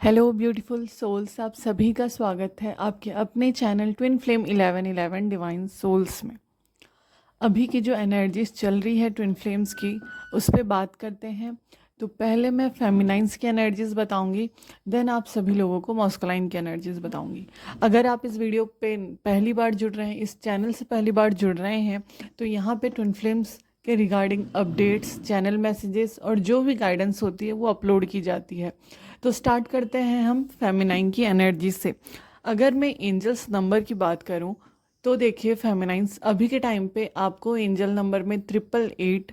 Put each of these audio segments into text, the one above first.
Hello beautiful souls, आप सभी का स्वागत है आपके अपने channel twin flame 1111 divine souls में। अभी की जो एनर्जीज चल रही है ट्विन फ्लेम्स की, उस पर बात करते हैं। तो पहले मैं फेमिनाइंस की एनर्जीज बताऊंगी, देन आप सभी लोगों को मॉस्कुलाइन की एनर्जीज बताऊंगी। अगर आप इस वीडियो पे पहली बार जुड़ रहे हैं, इस चैनल से पहली बार जुड़ रहे हैं, तो यहाँ पे ट्विन फ्लेम्स के रिगार्डिंग अपडेट्स, चैनल मैसेजेस और जो भी गाइडेंस होती है वो अपलोड की जाती है। तो स्टार्ट करते हैं हम फेमिनाइन की एनर्जी से। अगर मैं एंजल्स नंबर की बात करूं, तो देखिए फेमिनाइंस अभी के टाइम पे आपको एंजल नंबर में 888,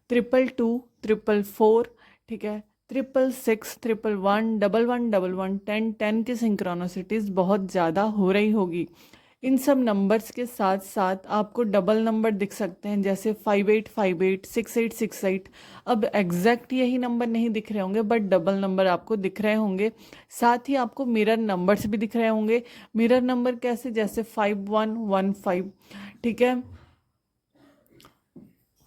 222, 444, ठीक है, 666, 111, 1111, 1010 की सिंक्रोनोसिटीज़ बहुत ज़्यादा हो रही होगी। इन सब नंबर्स के साथ साथ आपको डबल नंबर दिख सकते हैं, जैसे 5858, 6868। अब एग्जैक्ट यही नंबर नहीं दिख रहे होंगे, बट डबल नंबर आपको दिख रहे होंगे। साथ ही आपको मिरर नंबर्स भी दिख रहे होंगे। मिरर नंबर कैसे, जैसे 5115, ठीक है,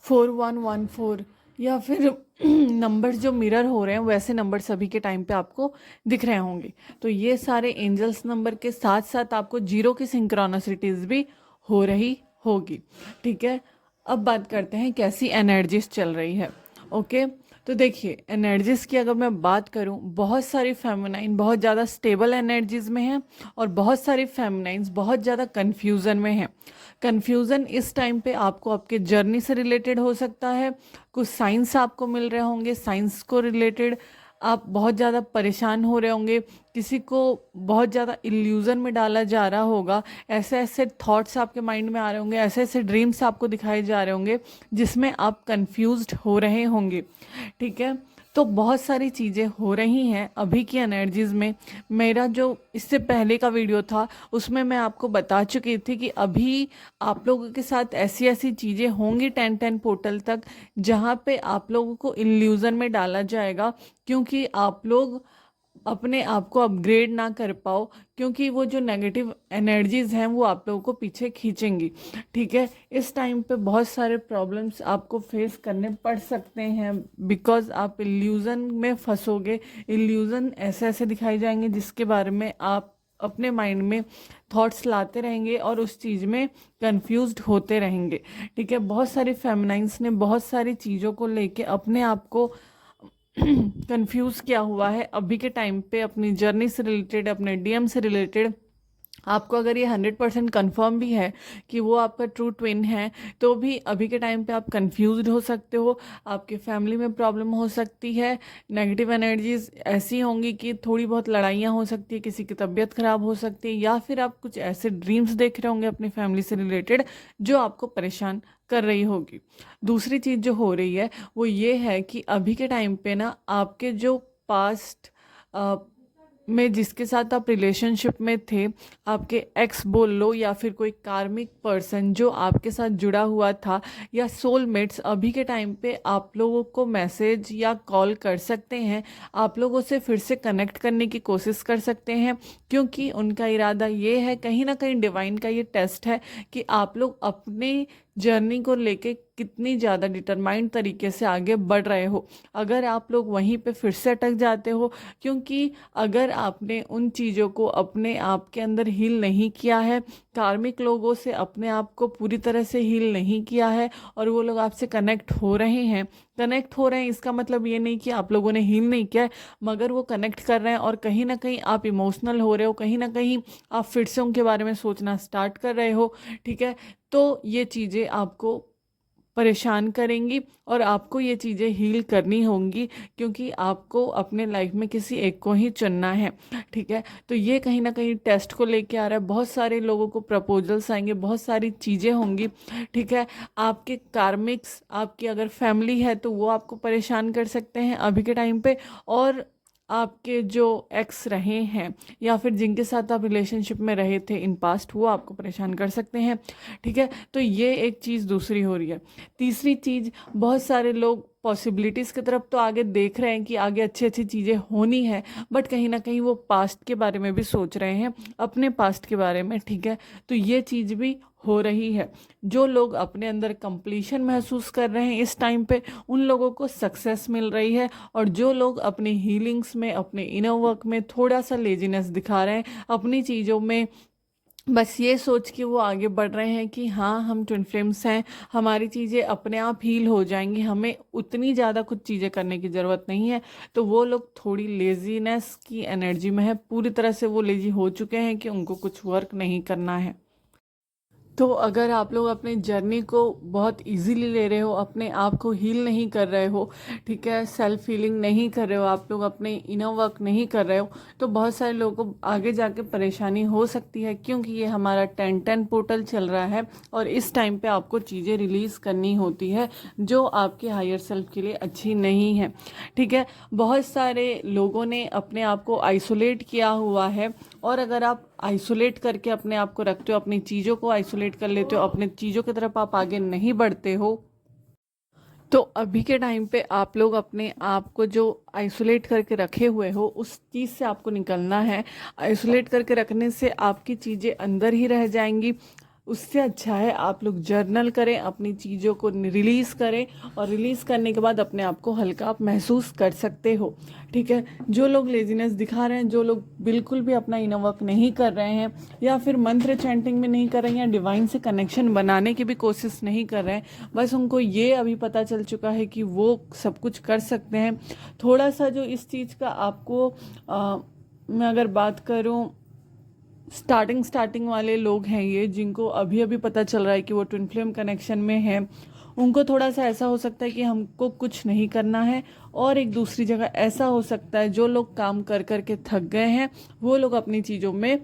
4114, या फिर नंबर्स जो मिरर हो रहे हैं वैसे नंबर सभी के टाइम पे आपको दिख रहे होंगे। तो ये सारे एंजल्स नंबर के साथ साथ आपको जीरो की सिंक्रोनसिटीज भी हो रही होगी, ठीक है। अब बात करते हैं कैसी एनर्जीज चल रही है। ओके, तो देखिए एनर्जीज की अगर मैं बात करूं, बहुत सारी फेमिनाइन बहुत ज़्यादा स्टेबल एनर्जीज में हैं और बहुत सारी फेमिनाइंस बहुत ज़्यादा कन्फ्यूज़न में हैं। कन्फ्यूज़न इस टाइम पे आपको आपके जर्नी से रिलेटेड हो सकता है, कुछ साइंस आपको मिल रहे होंगे, साइंस को रिलेटेड आप बहुत ज़्यादा परेशान हो रहे होंगे, किसी को बहुत ज़्यादा इल्यूज़न में डाला जा रहा होगा, ऐसे ऐसे थॉट्स आपके माइंड में आ रहे होंगे, ऐसे ऐसे ड्रीम्स आपको दिखाए जा रहे होंगे जिसमें आप कंफ्यूज्ड हो रहे होंगे, ठीक है। तो बहुत सारी चीज़ें हो रही हैं अभी की एनर्जीज़ में। मेरा जो इससे पहले का वीडियो था उसमें मैं आपको बता चुकी थी कि अभी आप लोगों के साथ ऐसी ऐसी चीज़ें होंगी 10-10 पोर्टल तक, जहाँ पे आप लोगों को इल्यूज़न में डाला जाएगा, क्योंकि आप लोग अपने आप को अपग्रेड ना कर पाओ, क्योंकि वो जो नेगेटिव एनर्जीज हैं वो आप लोगों को पीछे खींचेंगी, ठीक है। इस टाइम पे बहुत सारे प्रॉब्लम्स आपको फेस करने पड़ सकते हैं, बिकॉज आप इल्यूज़न में फंसोगे। इल्यूज़न ऐसे ऐसे दिखाई जाएंगे जिसके बारे में आप अपने माइंड में थॉट्स लाते रहेंगे और उस चीज़ में कंफ्यूज्ड होते रहेंगे, ठीक है। बहुत सारी फेमिनाइंस ने बहुत सारी चीज़ों को लेके अपने आप को कंफ्यूज किया हुआ है अभी के टाइम पे, अपनी जर्नी से रिलेटेड, अपने डीएम से रिलेटेड। आपको अगर ये 100% कन्फर्म भी है कि वो आपका ट्रू ट्विन है, तो भी अभी के टाइम पे आप कंफ्यूज्ड हो सकते हो, आपके फैमिली में प्रॉब्लम हो सकती है, नेगेटिव एनर्जीज ऐसी होंगी कि थोड़ी बहुत लड़ाइयाँ हो सकती है, किसी की तबीयत खराब हो सकती है, या फिर आप कुछ ऐसे ड्रीम्स देख रहे होंगे अपनी फैमिली से रिलेटेड जो आपको परेशान कर रही होगी। दूसरी चीज़ जो हो रही है वो ये है कि अभी के टाइम पे ना आपके जो पास्ट में जिसके साथ आप रिलेशनशिप में थे, आपके एक्स बोल लो या फिर कोई कार्मिक पर्सन जो आपके साथ जुड़ा हुआ था, या सोलमेट्स अभी के टाइम पे आप लोगों को मैसेज या कॉल कर सकते हैं, आप लोगों से फिर से कनेक्ट करने की कोशिश कर सकते हैं, क्योंकि उनका इरादा ये है, कहीं ना कहीं डिवाइन का ये टेस्ट है कि आप लोग अपने जर्नी को लेके कितनी ज़्यादा डिटरमाइंड तरीके से आगे बढ़ रहे हो। अगर आप लोग वहीं पे फिर से अटक जाते हो, क्योंकि अगर आपने उन चीज़ों को अपने आप के अंदर हील नहीं किया है, कार्मिक लोगों से अपने आप को पूरी तरह से हील नहीं किया है, और वो लोग आपसे कनेक्ट हो रहे हैं, इसका मतलब ये नहीं कि आप लोगों ने हील नहीं किया है, मगर वो कनेक्ट कर रहे हैं और कहीं ना कहीं आप इमोशनल हो रहे हो, कहीं ना कहीं आप फिर से उनके बारे में सोचना स्टार्ट कर रहे हो, ठीक है। तो ये चीज़ें आपको परेशान करेंगी और आपको ये चीज़ें हील करनी होंगी, क्योंकि आपको अपने लाइफ में किसी एक को ही चुनना है, ठीक है। तो ये कहीं ना कहीं टेस्ट को लेके आ रहा है, बहुत सारे लोगों को प्रपोजल्स आएंगे, बहुत सारी चीज़ें होंगी, ठीक है। आपके कार्मिक्स, आपकी अगर फैमिली है तो वो आपको परेशान कर सकते हैं अभी के टाइम पे, और आपके जो एक्स रहे हैं या फिर जिनके साथ आप रिलेशनशिप में रहे थे इन पास्ट, वो आपको परेशान कर सकते हैं, ठीक है। तो ये एक चीज़ दूसरी हो रही है। तीसरी चीज़, बहुत सारे लोग पॉसिबिलिटीज़ की तरफ तो आगे देख रहे हैं कि आगे अच्छी अच्छी चीज़ें होनी है, बट कहीं ना कहीं वो पास्ट के बारे में भी सोच रहे हैं, अपने पास्ट के बारे में, ठीक है। तो ये चीज़ भी हो रही है। जो लोग अपने अंदर कंप्लीशन महसूस कर रहे हैं इस टाइम पे, उन लोगों को सक्सेस मिल रही है। और जो लोग अपने हीलिंग्स में, अपने इनर वर्क में थोड़ा सा लेजीनेस दिखा रहे हैं, अपनी चीज़ों में बस ये सोच के वो आगे बढ़ रहे हैं कि हाँ हम ट्विन फ्लेम्स हैं, हमारी चीज़ें अपने आप हील हो जाएंगी, हमें उतनी ज़्यादा कुछ चीज़ें करने की ज़रूरत नहीं है, तो वो लोग थोड़ी लेजीनेस की एनर्जी में है। पूरी तरह से वो लेजी हो चुके हैं कि उनको कुछ वर्क नहीं करना है। तो अगर आप लोग अपनी जर्नी को बहुत इजीली ले रहे हो, अपने आप को हील नहीं कर रहे हो, ठीक है, सेल्फ हीलिंग नहीं कर रहे हो, आप लोग अपने इनर वर्क नहीं कर रहे हो, तो बहुत सारे लोगों को आगे जाके परेशानी हो सकती है, क्योंकि ये हमारा 10-10 पोर्टल चल रहा है और इस टाइम पे आपको चीज़ें रिलीज़ करनी होती है जो आपके हायर सेल्फ के लिए अच्छी नहीं है, ठीक है। बहुत सारे लोगों ने अपने आप को आइसोलेट किया हुआ है, और अगर आप आइसोलेट करके अपने आप को रखते हो, अपनी चीज़ों को आइसोलेट कर लेते हो, अपने चीज़ों की तरफ आप आगे नहीं बढ़ते हो, तो अभी के टाइम पे आप लोग अपने आप को जो आइसोलेट करके रखे हुए हो उस चीज़ से आपको निकलना है। आइसोलेट करके रखने से आपकी चीज़ें अंदर ही रह जाएंगी। उससे अच्छा है आप लोग जर्नल करें, अपनी चीज़ों को रिलीज़ करें, और रिलीज़ करने के बाद अपने आप को हल्का आप महसूस कर सकते हो, ठीक है। जो लोग लेजीनेस दिखा रहे हैं, जो लोग बिल्कुल भी अपना इनर वर्क नहीं कर रहे हैं, या फिर मंत्र चैंटिंग में नहीं कर रहे हैं, या डिवाइन से कनेक्शन बनाने की भी कोशिश नहीं कर रहे हैं, बस उनको ये अभी पता चल चुका है कि वो सब कुछ कर सकते हैं। थोड़ा सा जो इस चीज़ का आपको मैं अगर बात करूँ, स्टार्टिंग वाले लोग हैं ये, जिनको अभी अभी पता चल रहा है कि वो ट्विन फ्लेम कनेक्शन में है, उनको थोड़ा सा ऐसा हो सकता है कि हमको कुछ नहीं करना है। और एक दूसरी जगह ऐसा हो सकता है, जो लोग काम कर कर के थक गए हैं, वो लोग अपनी चीज़ों में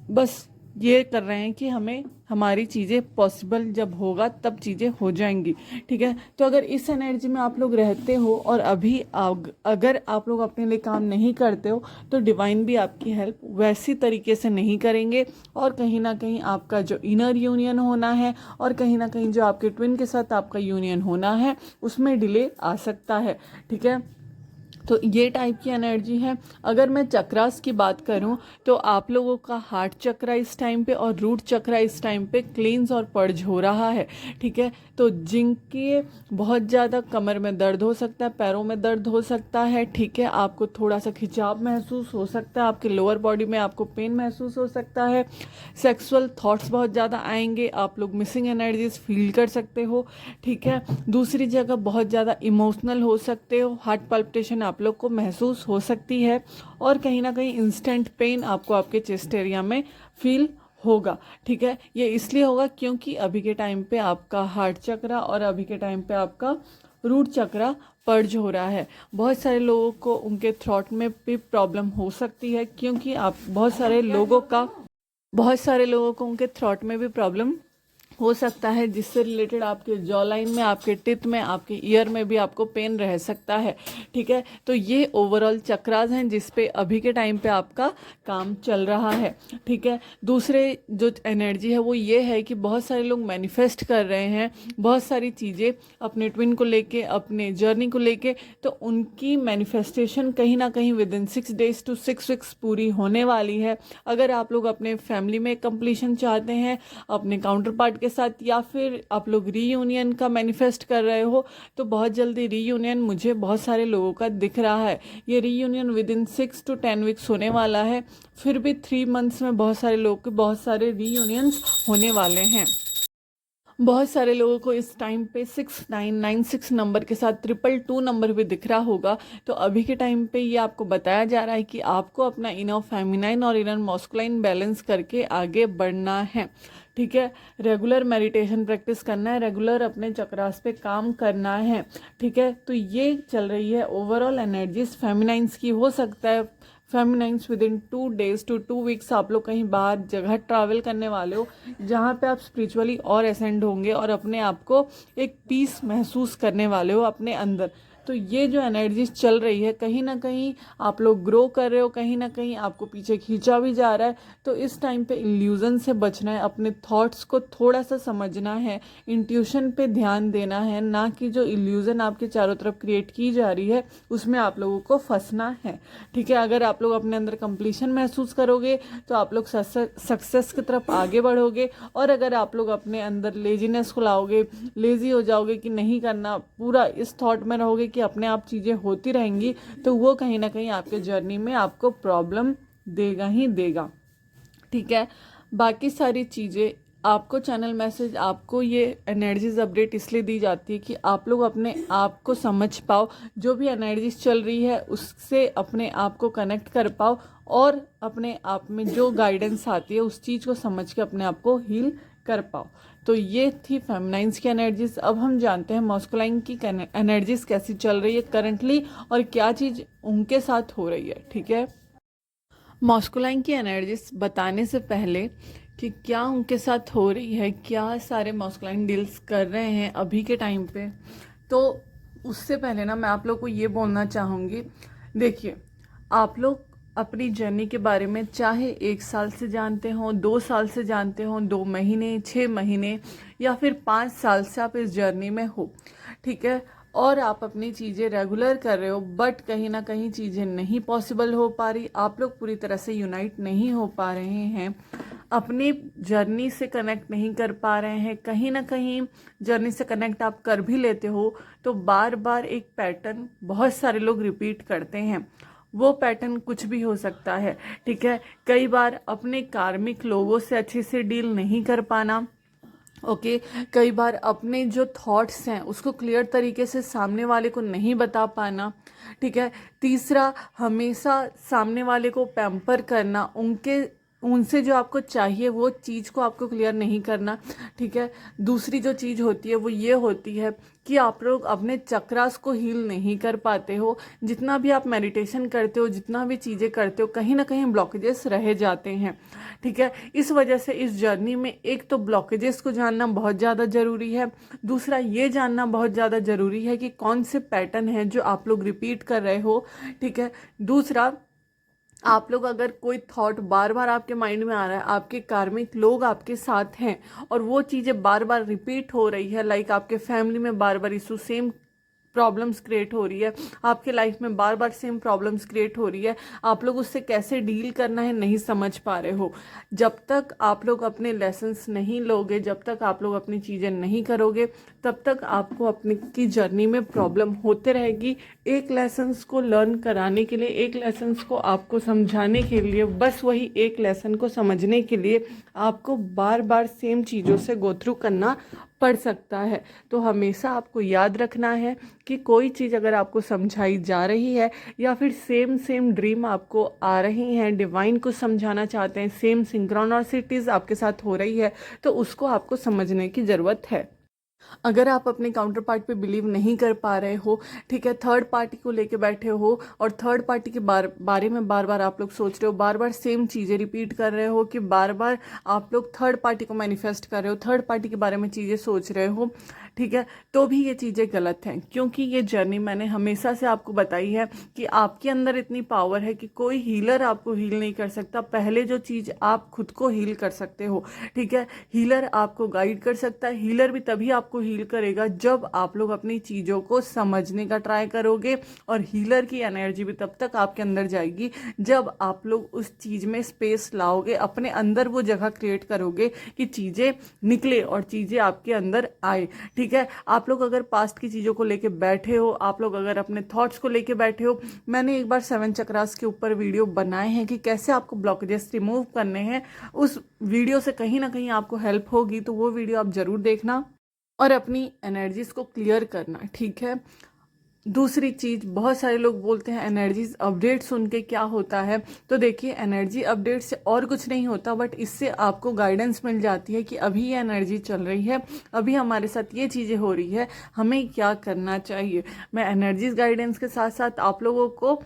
बस ये कर रहे हैं कि हमें हमारी चीज़ें पॉसिबल जब होगा तब चीज़ें हो जाएंगी, ठीक है। तो अगर इस एनर्जी में आप लोग रहते हो और अभी अगर आप लोग अपने लिए काम नहीं करते हो, तो डिवाइन भी आपकी हेल्प वैसी तरीके से नहीं करेंगे, और कहीं ना कहीं आपका जो इनर यूनियन होना है, और कहीं ना कहीं जो आपके ट्विन के साथ आपका यूनियन होना है, उसमें डिले आ सकता है, ठीक है। तो ये टाइप की एनर्जी है। अगर मैं चक्रास की बात करूं, तो आप लोगों का हार्ट चक्रा इस टाइम पे और रूट चक्रा इस टाइम पे क्लींस और पर्ज हो रहा है, ठीक है। तो जिनके बहुत ज़्यादा कमर में दर्द हो सकता है, पैरों में दर्द हो सकता है, ठीक है, आपको थोड़ा सा खिंचाव महसूस हो सकता है, आपके लोअर बॉडी में आपको पेन महसूस हो सकता है, सेक्सुअल थॉट्स बहुत ज़्यादा आएंगे, आप लोग मिसिंग एनर्जीज फील कर सकते हो, ठीक है। दूसरी जगह बहुत ज़्यादा इमोशनल हो सकते हो, हार्ट पल्पिटेशन आप लोग को महसूस हो सकती है, और कहीं ना कहीं इंस्टेंट पेन आपको आपके चेस्ट एरिया में फील होगा, ठीक है। ये इसलिए होगा क्योंकि अभी के टाइम पे आपका हार्ट चक्रा और अभी के टाइम पे आपका रूट चक्रा पर्ज हो रहा है। बहुत सारे लोगों को उनके थ्रॉट में भी प्रॉब्लम हो सकती है, क्योंकि आप बहुत सारे लोगों को उनके थ्रॉट में भी प्रॉब्लम हो सकता है, जिससे रिलेटेड आपके जॉ लाइन में, आपके टिथ में, आपके ईयर में भी आपको पेन रह सकता है, ठीक है। तो ये ओवरऑल चक्रास हैं जिस पे अभी के टाइम पे आपका काम चल रहा है, ठीक है। दूसरे जो एनर्जी है वो ये है कि बहुत सारे लोग मैनिफेस्ट कर रहे हैं बहुत सारी चीज़ें अपने ट्विन को लेके, अपने जर्नी को लेके, तो उनकी मैनिफेस्टेशन कहीं ना कहीं with in 6 days to 6 weeks पूरी होने वाली है। अगर आप लोग अपने फैमिली में कंप्लीशन चाहते हैं अपने काउंटर पार्ट के साथ, या फिर आप लोग रीयूनियन का मैनिफेस्ट कर रहे हो, तो बहुत जल्दी रीयूनियन मुझे बहुत सारे लोगों का दिख रहा है। ये reunion with in 6 to 10 weeks होने वाला है, फिर भी 3 months में बहुत सारे लोगों के बहुत सारे रीयूनियंस होने वाले हैं। बहुत सारे लोगों को इस टाइम पे 6996 नंबर के साथ 222 नंबर भी दिख रहा होगा। तो अभी के टाइम पे ये आपको बताया जा रहा है कि आपको अपना इनर फेमिनाइन और इनर मॉस्कुलाइन बैलेंस करके आगे बढ़ना है, ठीक है। रेगुलर मेडिटेशन प्रैक्टिस करना है, रेगुलर अपने चक्रास पे काम करना है, ठीक है। तो ये चल रही है ओवरऑल एनर्जीज फेमिनाइंस की। हो सकता है फेमिनाइंस with in 2 days to 2 weeks आप लोग कहीं बाहर जगह ट्रैवल करने वाले हो, जहाँ पे आप स्पिरिचुअली और असेंड होंगे और अपने आप को एक पीस महसूस करने वाले हो अपने अंदर, तो ये जो एनर्जीज चल रही है, कहीं ना कहीं आप लोग ग्रो कर रहे हो, कहीं ना कहीं आपको पीछे खींचा भी जा रहा है। तो इस टाइम पे इल्यूज़न से बचना है, अपने थॉट्स को थोड़ा सा समझना है, इंट्यूशन पे ध्यान देना है, ना कि जो इल्यूज़न आपके चारों तरफ क्रिएट की जा रही है उसमें आप लोगों को फंसना है। ठीक है, अगर आप लोग अपने अंदर कंप्लीशन महसूस करोगे तो आप लोग सक्सेस की तरफ आगे बढ़ोगे, और अगर आप लोग अपने अंदर लेजीनेस को लाओगे, लेजी हो जाओगे कि नहीं करना, पूरा इस थॉट में रहोगे कि अपने आप चीज़ें होती रहेंगी, तो वो कहीं ना कहीं आपके जर्नी में आपको प्रॉब्लम देगा ही देगा। ठीक है, बाकी सारी चीज़ें आपको चैनल मैसेज, आपको ये एनर्जीज अपडेट इसलिए दी जाती है कि आप लोग अपने आप को समझ पाओ, जो भी एनर्जीज चल रही है उससे अपने आप को कनेक्ट कर पाओ, और अपने आप में जो गाइडेंस आती है उस चीज़ को समझ के अपने आप को हील कर पाओ। तो ये थी फेमिनाइन्स की एनर्जीज। अब हम जानते हैं मॉस्कुलाइन की एनर्जीज कैसी चल रही है करंटली, और क्या चीज़ उनके साथ हो रही है। ठीक है, मॉस्कुलाइन की एनर्जीज बताने से पहले कि क्या उनके साथ हो रही है, क्या सारे मॉस्कुलाइन डील्स कर रहे हैं अभी के टाइम पे, तो उससे पहले ना मैं आप लोग को ये बोलना चाहूँगी। देखिए, आप लोग अपनी जर्नी के बारे में चाहे 1 साल से जानते हो, 2 साल से जानते हो, 2 महीने, 6 महीने, या फिर 5 साल से आप इस जर्नी में हो। ठीक है, और आप अपनी चीज़ें रेगुलर कर रहे हो, बट कहीं ना कहीं चीज़ें नहीं पॉसिबल हो पा रही, आप लोग पूरी तरह से यूनाइट नहीं हो पा रहे हैं, अपनी जर्नी से कनेक्ट नहीं कर पा रहे हैं, कहीं ना कहीं जर्नी से कनेक्ट आप कर भी लेते हो तो बार बार एक पैटर्न बहुत सारे लोग रिपीट करते हैं। वो पैटर्न कुछ भी हो सकता है। ठीक है, कई बार अपने कार्मिक लोगों से अच्छे से डील नहीं कर पाना। ओके, कई बार अपने जो थॉट्स हैं उसको क्लियर तरीके से सामने वाले को नहीं बता पाना। ठीक है, तीसरा, हमेशा सामने वाले को पैम्पर करना, उनसे जो आपको चाहिए वो चीज़ को आपको क्लियर नहीं करना। ठीक है, दूसरी जो चीज़ होती है वो ये होती है कि आप लोग अपने चक्रास को हील नहीं कर पाते हो। जितना भी आप मेडिटेशन करते हो, जितना भी चीज़ें करते हो, कहीं ना कहीं ब्लॉकेजेस रह जाते हैं। ठीक है, इस वजह से इस जर्नी में एक तो ब्लॉकेजेस को जानना बहुत ज़्यादा ज़रूरी है, दूसरा ये जानना बहुत ज़्यादा ज़रूरी है कि कौन से पैटर्न हैं जो आप लोग रिपीट कर रहे हो। ठीक है, दूसरा, आप लोग अगर कोई थॉट बार बार आपके माइंड में आ रहा है, आपके कार्मिक लोग आपके साथ हैं और वो चीज़ें बार बार रिपीट हो रही है, लाइक आपके फैमिली में बार बार इशू, सेम प्रॉब्लम्स क्रिएट हो रही है, आपके लाइफ में बार बार सेम प्रॉब्लम्स क्रिएट हो रही है, आप लोग उससे कैसे डील करना है नहीं समझ पा रहे हो। जब तक आप लोग अपने लेसन्स नहीं लोगे, जब तक आप लोग अपनी चीज़ें नहीं करोगे, तब तक आपको अपनी की जर्नी में प्रॉब्लम होते रहेगी। एक लेसन्स को लर्न कराने के लिए, एक लेसन्स को आपको समझाने के लिए, बस वही एक लेसन को समझने के लिए आपको बार बार सेम चीज़ों से गो थ्रू करना पड़ सकता है। तो हमेशा आपको याद रखना है कि कोई चीज़ अगर आपको समझाई जा रही है, या फिर सेम सेम ड्रीम आपको आ रही हैं, डिवाइन को समझाना चाहते हैं, सेम सिंक्रोनोसिटीज़ आपके साथ हो रही है, तो उसको आपको समझने की ज़रूरत है। अगर आप अपने काउंटर पार्ट पे बिलीव नहीं कर पा रहे हो, ठीक है, थर्ड पार्टी को लेके बैठे हो और थर्ड पार्टी के बारे में बार बार आप लोग सोच रहे हो, बार बार सेम चीज़ें रिपीट कर रहे हो, कि बार बार आप लोग थर्ड पार्टी को मैनिफेस्ट कर रहे हो, थर्ड पार्टी के बारे में चीज़ें सोच रहे हो, ठीक है, तो भी ये चीज़ें गलत हैं। क्योंकि ये जर्नी मैंने हमेशा से आपको बताई है कि आपके अंदर इतनी पावर है कि कोई हीलर आपको हील नहीं कर सकता। पहले जो चीज़ आप खुद को हील कर सकते हो। ठीक है, हीलर आपको गाइड कर सकता है। हीलर भी तभी आपको हील करेगा जब आप लोग अपनी चीज़ों को समझने का ट्राई करोगे, और हीलर की एनर्जी भी तब तक आपके अंदर जाएगी जब आप लोग उस चीज़ में स्पेस लाओगे, अपने अंदर वो जगह क्रिएट करोगे कि चीज़ें निकले और चीज़ें आपके अंदर आए। ठीक है, आप लोग अगर पास्ट की चीज़ों को लेके बैठे हो, आप लोग अगर अपने थॉट्स को लेके बैठे हो, मैंने एक बार 7 चक्रास के ऊपर वीडियो बनाए हैं कि कैसे आपको ब्लॉकेजेस रिमूव करने हैं। उस वीडियो से कहीं ना कहीं आपको हेल्प होगी, तो वो वीडियो आप ज़रूर देखना और अपनी एनर्जीज को क्लियर करना। ठीक है, दूसरी चीज़, बहुत सारे लोग बोलते हैं एनर्जीज अपडेट सुन के क्या होता है, तो देखिए, एनर्जी अपडेट से और कुछ नहीं होता, बट इससे आपको गाइडेंस मिल जाती है कि अभी ये एनर्जी चल रही है, अभी हमारे साथ ये चीज़ें हो रही है, हमें क्या करना चाहिए। मैं एनर्जीज गाइडेंस के साथ साथ आप लोगों को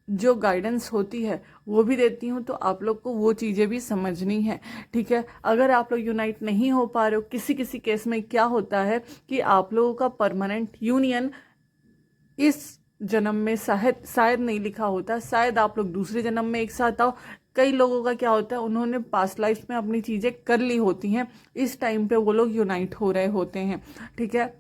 जो गाइडेंस होती है वो भी देती हूँ, तो आप लोग को वो चीज़ें भी समझनी है। ठीक है, अगर आप लोग यूनाइट नहीं हो पा रहे हो, किसी किसी केस में क्या होता है कि आप लोगों का परमानेंट यूनियन इस जन्म में शायद नहीं लिखा होता, शायद आप लोग दूसरे जन्म में एक साथ आओ। कई लोगों का क्या होता है, उन्होंने पास्ट लाइफ में अपनी चीज़ें कर ली होती हैं, इस टाइम पे वो लोग यूनाइट हो रहे होते हैं। ठीक है,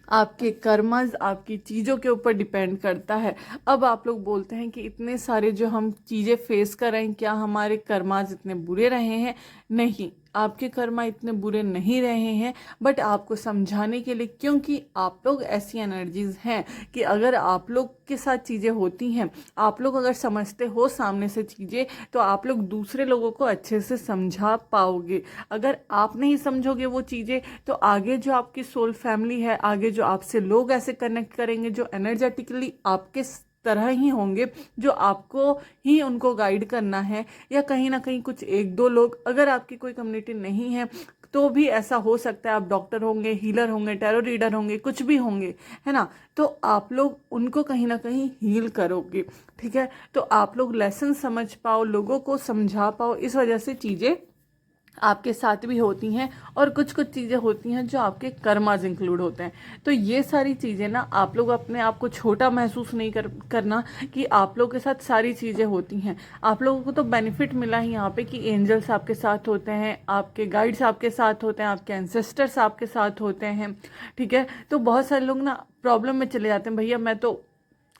आपके कर्मज आपकी चीज़ों के ऊपर डिपेंड करता है। अब आप लोग बोलते हैं कि इतने सारे जो हम चीज़ें फेस कर रहे हैं, क्या हमारे कर्माज इतने बुरे रहे हैं? नहीं, आपके कर्मा इतने बुरे नहीं रहे हैं, बट आपको समझाने के लिए, क्योंकि आप लोग ऐसी एनर्जीज हैं कि अगर आप लोग के साथ चीज़ें होती हैं, आप लोग अगर समझते हो सामने से चीज़ें, तो आप लोग दूसरे लोगों को अच्छे से समझा पाओगे। अगर आप नहीं समझोगे वो चीज़ें, तो आगे जो आपकी सोल फैमिली है, आगे जो आपसे लोग ऐसे कनेक्ट करेंगे जो एनर्जेटिकली आपके तरह ही होंगे, जो आपको ही उनको गाइड करना है, या कहीं ना कहीं कुछ एक दो लोग, अगर आपकी कोई कम्युनिटी नहीं है तो भी ऐसा हो सकता है, आप डॉक्टर होंगे, हीलर होंगे, टैरो रीडर होंगे, कुछ भी होंगे, है ना, तो आप लोग उनको कहीं ना कहीं हील करोगे। ठीक है, तो आप लोग लेसन समझ पाओ, लोगों को समझा पाओ, इस वजह से चीज़ें आपके साथ भी होती हैं। और कुछ कुछ चीज़ें होती हैं जो आपके कर्माज इंक्लूड होते हैं। तो ये सारी चीज़ें ना, आप लोग अपने आप को छोटा महसूस नहीं करना कि आप लोगों के साथ सारी चीज़ें होती हैं। आप लोगों को तो बेनिफिट मिला ही यहाँ पे कि एंजल्स आपके साथ होते हैं, आपके गाइड्स आपके साथ होते हैं, आपके एंसेस्टर्स आपके साथ होते हैं। ठीक है, तो बहुत सारे लोग ना प्रॉब्लम में चले जाते हैं, भैया मैं तो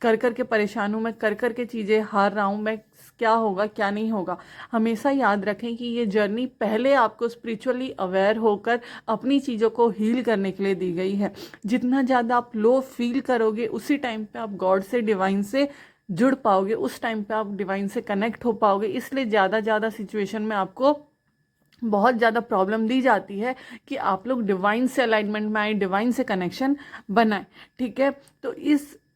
कर कर के परेशान हूँ, मैं कर कर के चीज़ें हार रहा हूँ, मैं क्या होगा क्या नहीं होगा। हमेशा याद रखें कि ये जर्नी पहले आपको स्पिरिचुअली अवेयर होकर अपनी चीज़ों को हील करने के लिए दी गई है। जितना ज़्यादा आप लो फील करोगे, उसी टाइम पे आप गॉड से, डिवाइन से जुड़ पाओगे, उस टाइम पे आप डिवाइन से कनेक्ट हो पाओगे। इसलिए ज़्यादा सिचुएशन में आपको बहुत ज़्यादा प्रॉब्लम दी जाती है कि आप लोग डिवाइन से अलाइनमेंट में आए, डिवाइन से कनेक्शन बनाए। ठीक है, तो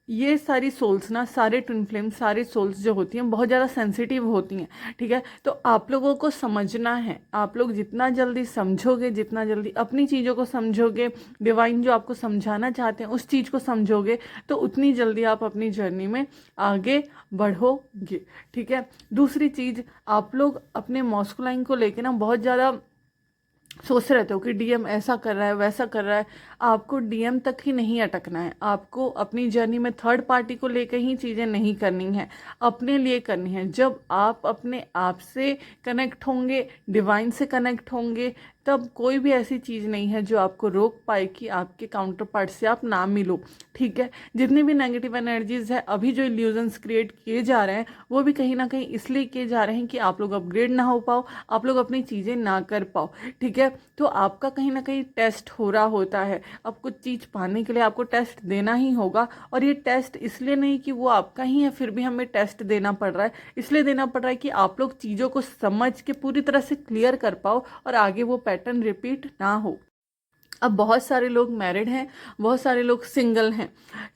ये सारी सोल्स ना, सारे ट्विन फ्लेम, सारी सोल्स जो होती हैं बहुत ज़्यादा सेंसिटिव होती हैं। ठीक है, तो आप लोगों को समझना है, आप लोग जितना जल्दी समझोगे, जितना जल्दी अपनी चीज़ों को समझोगे, डिवाइन जो आपको समझाना चाहते हैं उस चीज़ को समझोगे, तो उतनी जल्दी आप अपनी जर्नी में आगे बढ़ोगे। ठीक है, दूसरी चीज़, आप लोग अपने मॉस्कुलाइन को लेके ना बहुत ज़्यादा सोच रहते हो कि डीएम ऐसा कर रहा है, वैसा कर रहा है। आपको डीएम तक ही नहीं अटकना है, आपको अपनी जर्नी में थर्ड पार्टी को लेकर ही चीज़ें नहीं करनी है, अपने लिए करनी है। जब आप अपने आप से कनेक्ट होंगे, डिवाइन से कनेक्ट होंगे, तब कोई भी ऐसी चीज़ नहीं है जो आपको रोक पाए कि आपके काउंटर पार्ट से आप ना मिलो। ठीक है, जितनी भी नेगेटिव एनर्जीज है, अभी जो इल्यूजन्स क्रिएट किए जा रहे हैं, वो भी कहीं ना कहीं इसलिए किए जा रहे हैं कि आप लोग अपग्रेड ना हो पाओ, आप लोग अपनी चीज़ें ना कर पाओ। ठीक है, तो आपका कहीं ना कहीं टेस्ट हो रहा होता है। अब कुछ चीज़ पाने के लिए आपको टेस्ट देना ही होगा, और ये टेस्ट इसलिए नहीं कि वो आपका ही है, फिर भी हमें टेस्ट देना पड़ रहा है। इसलिए देना पड़ रहा है कि आप लोग चीज़ों को समझ के पूरी तरह से क्लियर कर पाओ, और आगे वो पैटर्न रिपीट ना हो। अब बहुत सारे लोग मैरिड हैं, बहुत सारे लोग सिंगल हैं।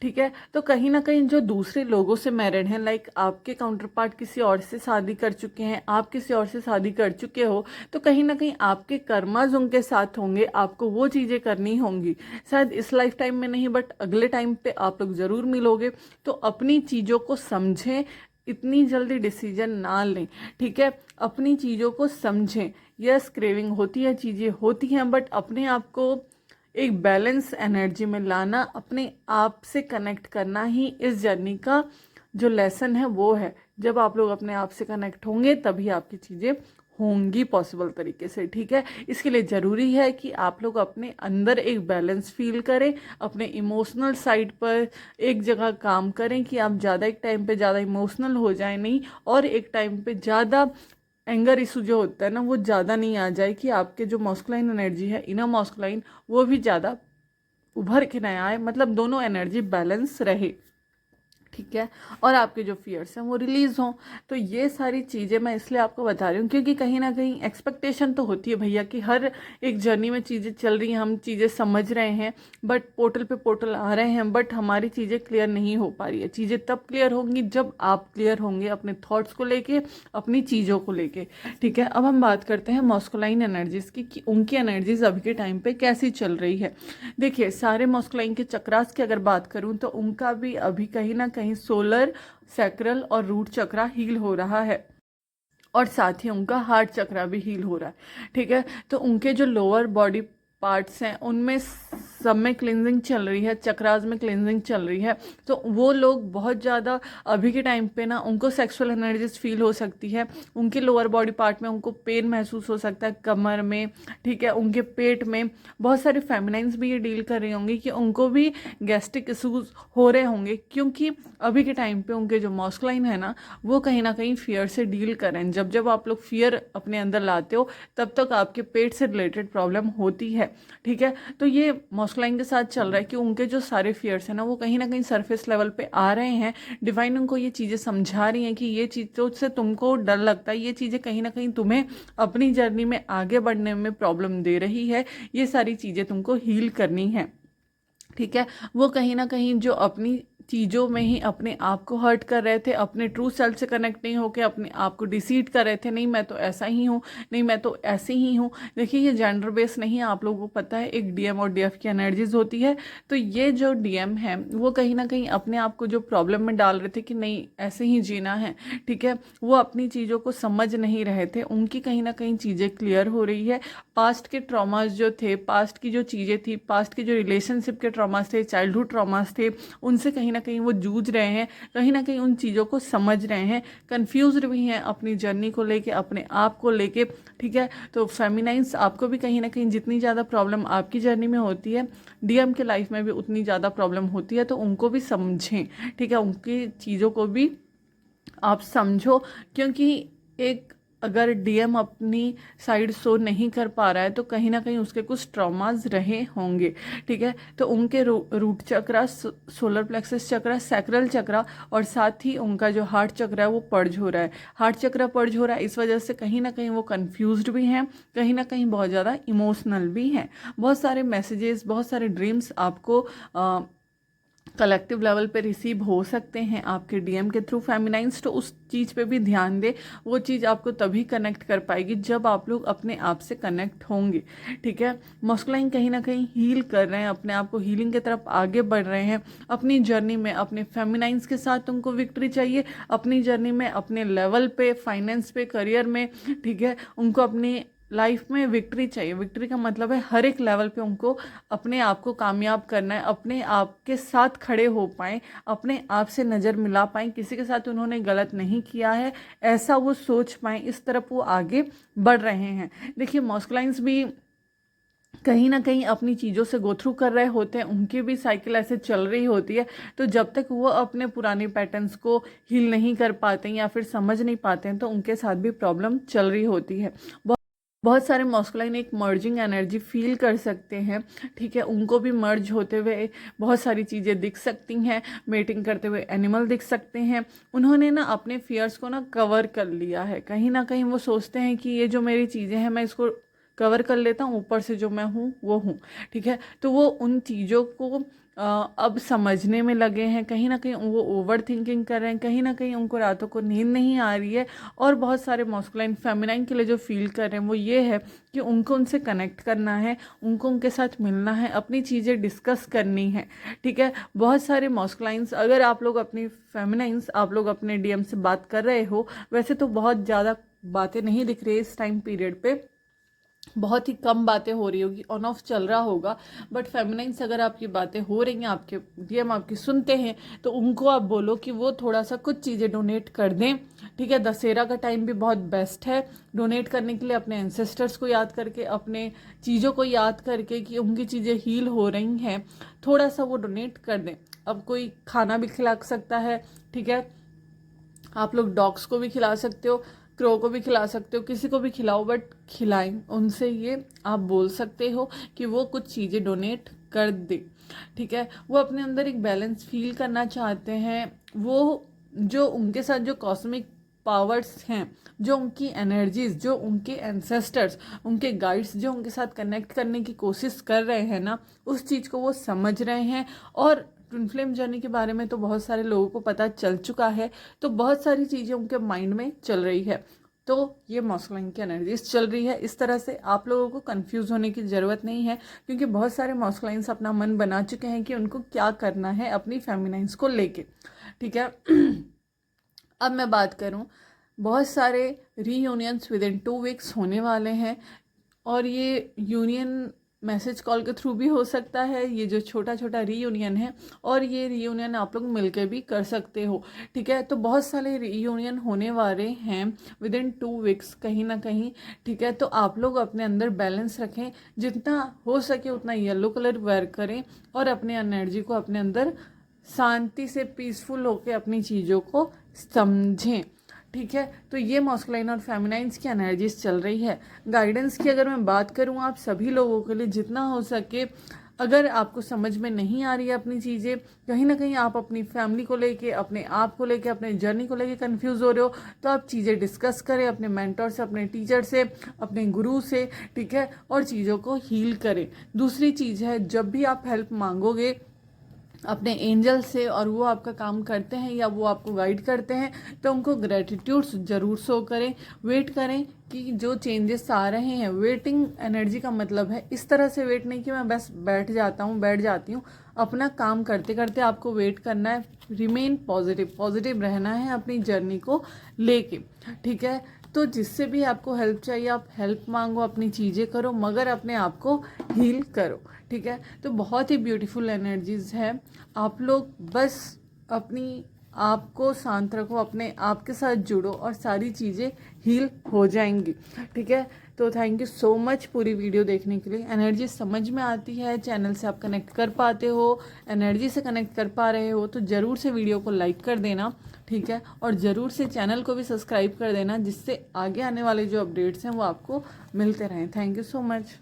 ठीक है, तो कहीं ना कहीं जो दूसरे लोगों से मैरिड हैं, लाइक आपके काउंटर पार्ट किसी और से शादी कर चुके हैं, आप किसी और से शादी कर चुके हो, तो कहीं ना कहीं आपके कर्माज उनके साथ होंगे, आपको वो चीज़ें करनी होंगी। शायद इस लाइफ टाइम में नहीं, बट अगले टाइम पे आप लोग ज़रूर मिलोगे। तो अपनी चीज़ों को समझें, इतनी जल्दी डिसीजन ना लें। ठीक है, अपनी चीज़ों को समझें। यस, क्रेविंग होती है, चीज़ें होती हैं, बट अपने आप को एक बैलेंस एनर्जी में लाना, अपने आप से कनेक्ट करना ही इस जर्नी का जो लेसन है वो है। जब आप लोग अपने आप से कनेक्ट होंगे, तभी आपकी चीज़ें होंगी पॉसिबल तरीके से। ठीक है, इसके लिए ज़रूरी है कि आप लोग अपने अंदर एक बैलेंस फील करें, अपने इमोशनल साइड पर एक जगह काम करें कि आप ज़्यादा एक टाइम पे ज़्यादा इमोशनल हो जाए नहीं, और एक टाइम पे ज़्यादा एंगर इशू जो होता है ना, वो ज़्यादा नहीं आ जाए कि आपके जो मॉस्कुलाइन एनर्जी है, इनर मॉस्कुलाइन, वो भी ज़्यादा उभर के ना आए, मतलब दोनों एनर्जी बैलेंस रहे। ठीक है, और आपके जो फियर्स हैं वो रिलीज़ हों। तो ये सारी चीज़ें मैं इसलिए आपको बता रही हूँ क्योंकि कहीं ना कहीं एक्सपेक्टेशन तो होती है भैया कि हर एक जर्नी में चीज़ें चल रही हैं, हम चीज़ें समझ रहे हैं, बट पोर्टल पे पोर्टल आ रहे हैं, बट हमारी चीज़ें क्लियर नहीं हो पा रही है। चीज़ें तब क्लियर होंगी जब आप क्लियर होंगे अपने थॉट्स को लेके, अपनी चीज़ों को लेके। ठीक है, अब हम बात करते हैं मॉस्कुलाइन एनर्जीज़ की कि उनकी एनर्जीज अभी के टाइम पे कैसी चल रही है। देखिए, सारे मॉस्कुलाइन के चक्रास की अगर बात करूँ तो उनका भी अभी कहीं ना कहीं सोलर, सैक्रल और रूट चक्रा हील हो रहा है, और साथ ही उनका हार्ट चक्रा भी हील हो रहा है। ठीक है, तो उनके जो लोअर बॉडी पार्ट्स हैं उनमें सब में क्लिनजिंग चल रही है, चक्रास में क्लिनजिंग चल रही है, तो वो लोग बहुत ज़्यादा अभी के टाइम पे ना उनको सेक्सुअल एनर्जीज फील हो सकती है, उनके लोअर बॉडी पार्ट में उनको पेन महसूस हो सकता है, कमर में, ठीक है, उनके पेट में। बहुत सारे फेमिनाइंस भी ये डील कर रही होंगी कि उनको भी गैस्ट्रिक इशूज हो रहे होंगे, क्योंकि अभी के टाइम पे उनके जो मॉस्कुलाइन है ना कहीं फियर से डील कर रहे हैं। जब जब आप लोग फियर अपने अंदर लाते हो तब तक आपके पेट से रिलेटेड प्रॉब्लम होती है, ठीक है। तो ये मॉस्कुलाइन के साथ चल रहा है कि उनके जो सारे फियर्स हैं ना कहीं सरफेस लेवल पे आ रहे हैं। डिवाइन उनको ये चीज़ें समझा रही हैं कि ये चीज़ों से तुमको डर लगता है, ये चीज़ें कहीं ना कहीं तुम्हें अपनी जर्नी में आगे बढ़ने में प्रॉब्लम दे रही है, ये सारी चीज़ें तुमको हील करनी है, ठीक है। वो कहीं ना कहीं जो अपनी चीज़ों में ही अपने आप को हर्ट कर रहे थे, अपने ट्रू सेल्फ से कनेक्ट नहीं होकर अपने आप को डिसीट कर रहे थे, नहीं मैं तो ऐसा ही हूँ, नहीं मैं तो ऐसे ही हूँ। देखिए ये जेंडर बेस नहीं है, आप लोगों को पता है एक डीएम और डीएफ की एनर्जीज होती है। तो ये जो डीएम है वो कहीं ना कहीं अपने आप को जो प्रॉब्लम में डाल रहे थे कि नहीं ऐसे ही जीना है, ठीक है, वो अपनी चीज़ों को समझ नहीं रहे थे, उनकी कहीं ना कहीं चीज़ें क्लियर हो रही है। पास्ट के ट्रॉमास जो थे, पास्ट की जो चीज़ें थी, पास्ट के जो रिलेशनशिप के ट्रॉमास थे, चाइल्डहुड ट्रॉमास थे, उनसे कहीं ना कहीं वो जूझ रहे हैं, कहीं ना कहीं उन चीज़ों को समझ रहे हैं, कंफ्यूज्ड भी हैं अपनी जर्नी को लेके, अपने आप को लेके, ठीक है। तो फेमिनाइंस आपको भी कहीं ना कहीं जितनी ज़्यादा प्रॉब्लम आपकी जर्नी में होती है, डीएम के लाइफ में भी उतनी ज़्यादा प्रॉब्लम होती है, तो उनको भी समझें, ठीक है, उनकी चीज़ों को भी आप समझो। क्योंकि एक अगर डीएम अपनी साइड शो नहीं कर पा रहा है तो कहीं ना कहीं उसके कुछ ट्रॉमाज रहे होंगे, ठीक है। तो उनके रूट चक्रा, सोलर प्लेक्सस चक्रा, सैक्रल चक्रा और साथ ही उनका जो हार्ट चक्रा है वो पर्ज हो रहा है। हार्ट चक्रा पर्ज हो रहा है, इस वजह से कहीं ना कहीं वो कंफ्यूज्ड भी हैं, कहीं ना कहीं बहुत ज़्यादा इमोशनल भी हैं। बहुत सारे मैसेजेस, बहुत सारे ड्रीम्स आपको कलेक्टिव लेवल पे रिसीव हो सकते हैं आपके डीएम के थ्रू फेमिनाइंस। तो उस चीज़ पे भी ध्यान दे, वो चीज़ आपको तभी कनेक्ट कर पाएगी जब आप लोग अपने आप से कनेक्ट होंगे, ठीक है। मस्कुलाइन कहीं ना कहीं हील कर रहे हैं, अपने आप को हीलिंग की तरफ आगे बढ़ रहे हैं अपनी जर्नी में। अपने फेमिनाइंस के साथ उनको विक्ट्री चाहिए अपनी जर्नी में, अपने लेवल पे, फाइनेंस पे, करियर में, ठीक है। उनको अपनी लाइफ में विक्ट्री चाहिए। विक्ट्री का मतलब है हर एक लेवल पे उनको अपने आप को कामयाब करना है, अपने आप के साथ खड़े हो पाएँ, अपने आप से नज़र मिला पाएँ, किसी के साथ उन्होंने गलत नहीं किया है ऐसा वो सोच पाएँ, इस तरफ वो आगे बढ़ रहे हैं। देखिए मॉस्कुलाइंस भी कहीं ना कहीं अपनी चीज़ों से गो थ्रू कर रहे होते हैं, उनकी भी साइकिल ऐसे चल रही होती है। तो जब तक वो अपने पुराने पैटर्न्स को हील नहीं कर पाते हैं या फिर समझ नहीं पाते हैं तो उनके साथ भी प्रॉब्लम चल रही होती है। बहुत सारे मॉस्कुलाइन एक मर्जिंग एनर्जी फील कर सकते हैं, ठीक है, उनको भी मर्ज होते हुए बहुत सारी चीज़ें दिख सकती हैं, मेटिंग करते हुए एनिमल दिख सकते हैं। उन्होंने ना अपने फियर्स को ना कवर कर लिया है, कहीं ना कहीं वो सोचते हैं कि ये जो मेरी चीज़ें हैं मैं इसको कवर कर लेता हूँ, ऊपर से जो मैं हूँ वो हूँ, ठीक है। तो वो उन चीज़ों को अब समझने में लगे हैं, कहीं ना कहीं वो ओवर थिंकिंग कर रहे हैं, कहीं ना कहीं उनको रातों को नींद नहीं आ रही है। और बहुत सारे मॉस्कुलाइन फेमिनाइन के लिए जो फील कर रहे हैं वो ये है कि उनको उनसे कनेक्ट करना है, उनको उनके साथ मिलना है, अपनी चीज़ें डिस्कस करनी है, ठीक है। बहुत सारे मॉस्कुलाइंस, अगर आप लोग अपनी फेमिनाइंस आप लोग अपने डीएम से बात कर रहे हो, वैसे तो बहुत ज़्यादा बातें नहीं दिख रही है इस टाइम पीरियड पे, बहुत ही कम बातें हो रही होगी, ऑन ऑफ चल रहा होगा। बट फेमिनाइंस अगर आपकी बातें हो रही हैं, आपके डीएम आपकी सुनते हैं, तो उनको आप बोलो कि वो थोड़ा सा कुछ चीज़ें डोनेट कर दें, ठीक है। दशहरा का टाइम भी बहुत बेस्ट है डोनेट करने के लिए, अपने एंसेस्टर्स को याद करके, अपने चीज़ों को याद करके कि उनकी चीज़ें हील हो रही हैं, थोड़ा सा वो डोनेट कर दें। अब कोई खाना भी खिला सकता है, ठीक है, आप लोग डॉग्स को भी खिला सकते हो, क्रो को भी खिला सकते हो, किसी को भी खिलाओ, बट खिलाएं। उनसे ये आप बोल सकते हो कि वो कुछ चीज़ें डोनेट कर दे, ठीक है। वो अपने अंदर एक बैलेंस फील करना चाहते हैं, वो जो उनके साथ जो कॉस्मिक पावर्स हैं, जो उनकी एनर्जीज, जो उनके एंसेस्टर्स, उनके गाइड्स जो उनके साथ कनेक्ट करने की कोशिश कर रहे हैं ना, उस चीज़ को वो समझ रहे हैं। और ट्विन फ्लेम जर्नी के बारे में तो बहुत सारे लोगों को पता चल चुका है, तो बहुत सारी चीज़ें उनके माइंड में चल रही है। तो ये मॉस्कुलाइन की एनर्जीज चल रही है, इस तरह से आप लोगों को कंफ्यूज होने की ज़रूरत नहीं है, क्योंकि बहुत सारे मॉस्कुलाइंस अपना मन बना चुके हैं कि उनको क्या करना है अपनी फेमिनाइंस को लेके, ठीक है। अब मैं बात करूं, बहुत सारे रीयूनियंस विद इन 2 वीक्स होने वाले हैं, और ये यूनियन मैसेज कॉल के थ्रू भी हो सकता है, ये जो छोटा छोटा रीयूनियन है, और ये रीयूनियन आप लोग मिलकर भी कर सकते हो। ठीक है, तो बहुत सारे रीयूनियन होने वाले हैं विद इन 2 वीक्स कहीं ना कहीं। ठीक है, तो आप लोग अपने अंदर बैलेंस रखें, जितना हो सके उतना येलो कलर वेयर करें और अपने एनर्जी को अपने अंदर शांति से पीसफुल होकर अपनी चीज़ों को समझें। ठीक है, तो ये मॉस्कुलाइन और फेमिनाइन्स की एनर्जीज चल रही है। गाइडेंस की अगर मैं बात करूँ आप सभी लोगों के लिए, जितना हो सके, अगर आपको समझ में नहीं आ रही है अपनी चीज़ें, कहीं ना कहीं आप अपनी फैमिली को लेके, अपने आप को लेके, अपने जर्नी को लेके कंफ्यूज हो रहे हो, तो आप चीज़ें डिस्कस करें अपने मेंटर से, अपने टीचर से, अपने गुरु से। ठीक है, और चीज़ों को हील करें। दूसरी चीज़ है, जब भी आप हेल्प मांगोगे अपने एंजल से और वो आपका काम करते हैं या वो आपको गाइड करते हैं, तो उनको ग्रेटिट्यूड ज़रूर शो करें। वेट करें कि जो चेंजेस आ रहे हैं, वेटिंग एनर्जी का मतलब है इस तरह से वेट नहीं कि मैं बस बैठ जाती हूँ। अपना काम करते करते आपको वेट करना है। रिमेन पॉजिटिव, पॉजिटिव रहना है अपनी जर्नी को लेके। ठीक है, तो जिससे भी आपको हेल्प चाहिए आप हेल्प मांगो, अपनी चीज़ें करो, मगर अपने आप को हील करो। ठीक है, तो बहुत ही ब्यूटीफुल एनर्जीज है। आप लोग बस अपनी आप को शांत रखो, अपने आप के साथ जुड़ो और सारी चीज़ें हील हो जाएंगी। ठीक है, तो थैंक यू सो मच पूरी वीडियो देखने के लिए। एनर्जी समझ में आती है, चैनल से आप कनेक्ट कर पाते हो, एनर्जी से कनेक्ट कर पा रहे हो, तो ज़रूर से वीडियो को लाइक कर देना। ठीक है, और ज़रूर से चैनल को भी सब्सक्राइब कर देना, जिससे आगे आने वाले जो अपडेट्स हैं वो आपको मिलते रहें। Thank you so much.